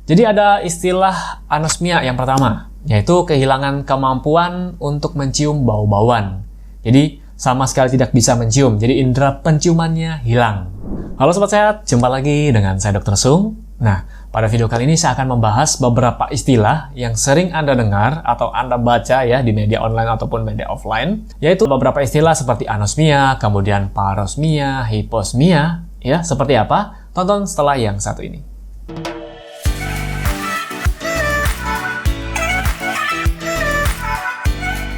Jadi ada istilah anosmia yang pertama, yaitu kehilangan kemampuan untuk mencium bau-bauan. Jadi sama sekali tidak bisa mencium, jadi indera penciumannya hilang. Halo Sobat Sehat, jumpa lagi dengan saya Dr. Sung. Nah, pada video kali ini saya akan membahas beberapa istilah yang sering Anda dengar atau Anda baca ya di media online ataupun media offline, yaitu beberapa istilah seperti anosmia, kemudian parosmia, hiposmia, ya seperti apa? Tonton setelah yang satu ini.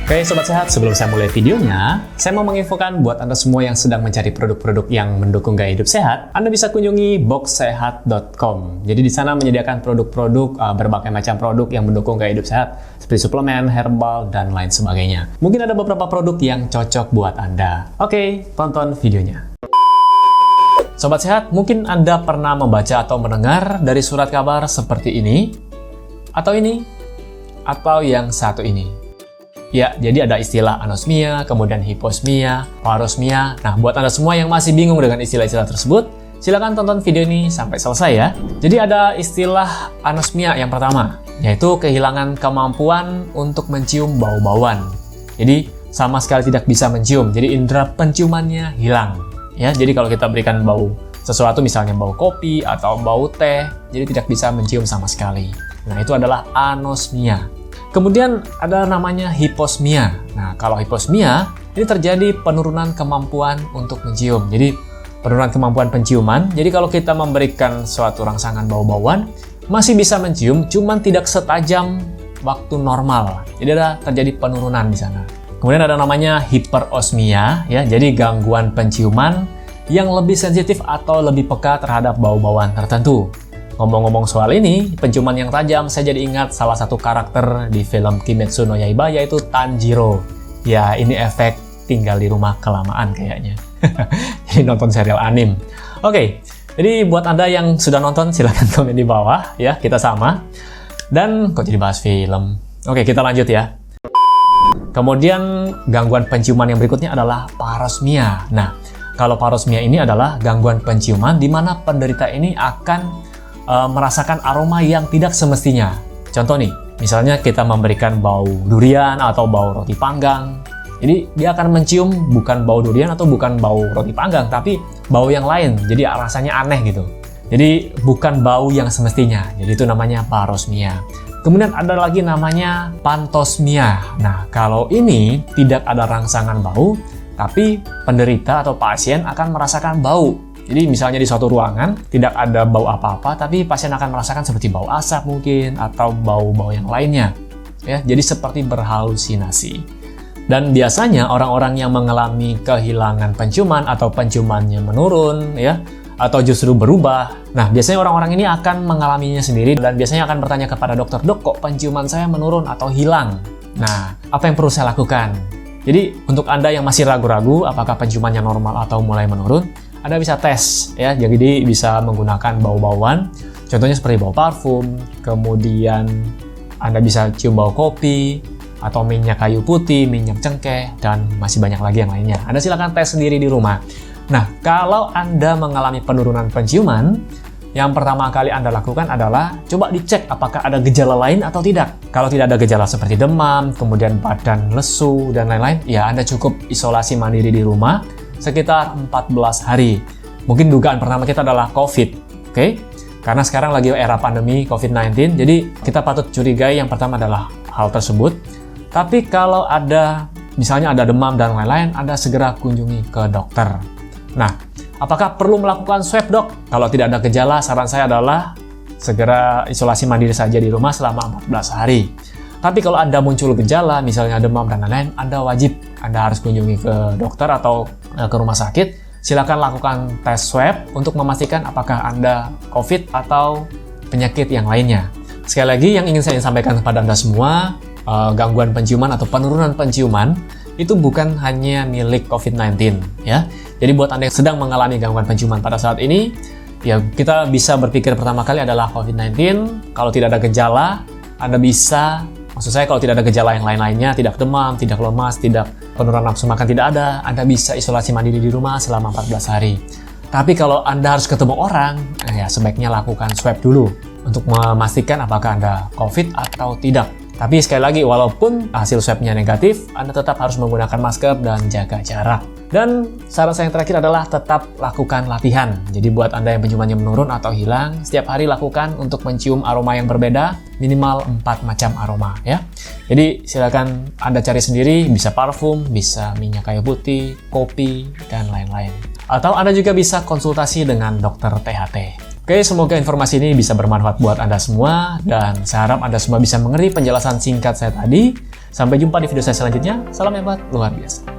Oke Sobat Sehat, sebelum saya mulai videonya, saya mau menginfokan buat Anda semua yang sedang mencari produk-produk yang mendukung gaya hidup sehat, Anda bisa kunjungi boxsehat.com. Jadi di sana menyediakan produk-produk, berbagai macam produk yang mendukung gaya hidup sehat, seperti suplemen, herbal, dan lain sebagainya. Mungkin ada beberapa produk yang cocok buat Anda. Oke, tonton videonya. Sobat Sehat, mungkin Anda pernah membaca atau mendengar dari surat kabar seperti ini, atau yang satu ini. Ya, jadi ada istilah anosmia, kemudian hiposmia, parosmia. Nah, buat Anda semua yang masih bingung dengan istilah-istilah tersebut, silakan tonton video ini sampai selesai ya. Jadi ada istilah anosmia yang pertama, yaitu kehilangan kemampuan untuk mencium bau-bauan. Jadi sama sekali tidak bisa mencium, jadi indera penciumannya hilang. Ya, jadi kalau kita berikan bau sesuatu, misalnya bau kopi atau bau teh, jadi tidak bisa mencium sama sekali. Nah, itu adalah anosmia. Kemudian ada namanya hiposmia. Nah, kalau hiposmia, ini terjadi penurunan kemampuan untuk mencium. Jadi, penurunan kemampuan penciuman. Jadi, kalau kita memberikan suatu rangsangan bau-bauan, masih bisa mencium, cuman tidak setajam waktu normal. Jadi, ada terjadi penurunan di sana. Kemudian ada namanya hiperosmia, ya. Jadi, gangguan penciuman yang lebih sensitif atau lebih peka terhadap bau-bauan tertentu. Ngomong-ngomong soal ini, penciuman yang tajam, saya jadi ingat salah satu karakter di film Kimetsu no Yaiba, yaitu Tanjiro. Ya, ini efek tinggal di rumah kelamaan kayaknya. Jadi nonton serial anime. Oke, jadi buat Anda yang sudah nonton, silahkan komen di bawah, ya, kita sama. Dan kok jadi bahas film? Oke, kita lanjut ya. Kemudian, gangguan penciuman yang berikutnya adalah parosmia. Nah, kalau parosmia ini adalah gangguan penciuman di mana penderita ini akan merasakan aroma yang tidak semestinya. Contoh nih, misalnya kita memberikan bau durian atau bau roti panggang. Jadi dia akan mencium bukan bau durian atau bukan bau roti panggang, tapi bau yang lain. Jadi rasanya aneh gitu. Jadi bukan bau yang semestinya. Jadi itu namanya parosmia. Kemudian ada lagi namanya pantosmia. Nah, kalau ini tidak ada rangsangan bau, tapi penderita atau pasien akan merasakan bau. Jadi misalnya di suatu ruangan tidak ada bau apa-apa, tapi pasien akan merasakan seperti bau asap mungkin atau bau-bau yang lainnya. Ya, jadi seperti berhalusinasi. Dan biasanya orang-orang yang mengalami kehilangan penciuman atau penciumannya menurun, ya, atau justru berubah. Nah, biasanya orang-orang ini akan mengalaminya sendiri dan biasanya akan bertanya kepada dokter, "Dok, kok penciuman saya menurun atau hilang?" Nah, apa yang perlu saya lakukan? Jadi untuk Anda yang masih ragu-ragu apakah penciumannya normal atau mulai menurun, Anda bisa tes ya, jadi bisa menggunakan bau-bauan, contohnya seperti bau parfum, kemudian Anda bisa cium bau kopi, atau minyak kayu putih, minyak cengkeh, dan masih banyak lagi yang lainnya. Anda silakan tes sendiri di rumah. Nah, kalau Anda mengalami penurunan penciuman, yang pertama kali Anda lakukan adalah coba dicek apakah ada gejala lain atau tidak. Kalau tidak ada gejala seperti demam, kemudian badan lesu, dan lain-lain, ya Anda cukup isolasi mandiri di rumah sekitar 14 hari. Mungkin dugaan pertama kita adalah COVID, oke? Karena sekarang lagi era pandemi COVID-19, jadi kita patut curigai yang pertama adalah hal tersebut. Tapi kalau ada, misalnya ada demam dan lain-lain, Anda segera kunjungi ke dokter. Nah, apakah perlu melakukan swab, Dok? Kalau tidak ada gejala, saran saya adalah segera isolasi mandiri saja di rumah selama 14 hari. Tapi kalau Anda muncul gejala, misalnya demam dan lain-lain, Anda harus kunjungi ke dokter atau ke rumah sakit. Silakan lakukan tes swab untuk memastikan apakah Anda COVID atau penyakit yang lainnya. Sekali lagi, yang ingin saya sampaikan kepada Anda semua, gangguan penciuman atau penurunan penciuman itu bukan hanya milik COVID-19, ya. Jadi buat Anda yang sedang mengalami gangguan penciuman pada saat ini, ya kita bisa berpikir pertama kali adalah COVID-19. Kalau tidak ada gejala, Anda bisa Maksud saya kalau tidak ada gejala yang lain-lainnya, tidak demam, tidak lemas, tidak penurunan nafsu makan tidak ada, Anda bisa isolasi mandiri di rumah selama 14 hari. Tapi kalau Anda harus ketemu orang, ya sebaiknya lakukan swab dulu. untuk memastikan apakah Anda COVID atau tidak. Tapi sekali lagi, walaupun hasil swabnya negatif, Anda tetap harus menggunakan masker dan jaga jarak. Dan saran saya yang terakhir adalah tetap lakukan latihan. Jadi buat Anda yang penciumannya menurun atau hilang, setiap hari lakukan untuk mencium aroma yang berbeda, minimal 4 macam aroma ya. Jadi silakan Anda cari sendiri, bisa parfum, bisa minyak kayu putih, kopi, dan lain-lain. Atau Anda juga bisa konsultasi dengan dokter THT. Oke, semoga informasi ini bisa bermanfaat buat Anda semua, dan saya harap Anda semua bisa mengerti penjelasan singkat saya tadi. Sampai jumpa di video saya selanjutnya. Salam hebat luar biasa.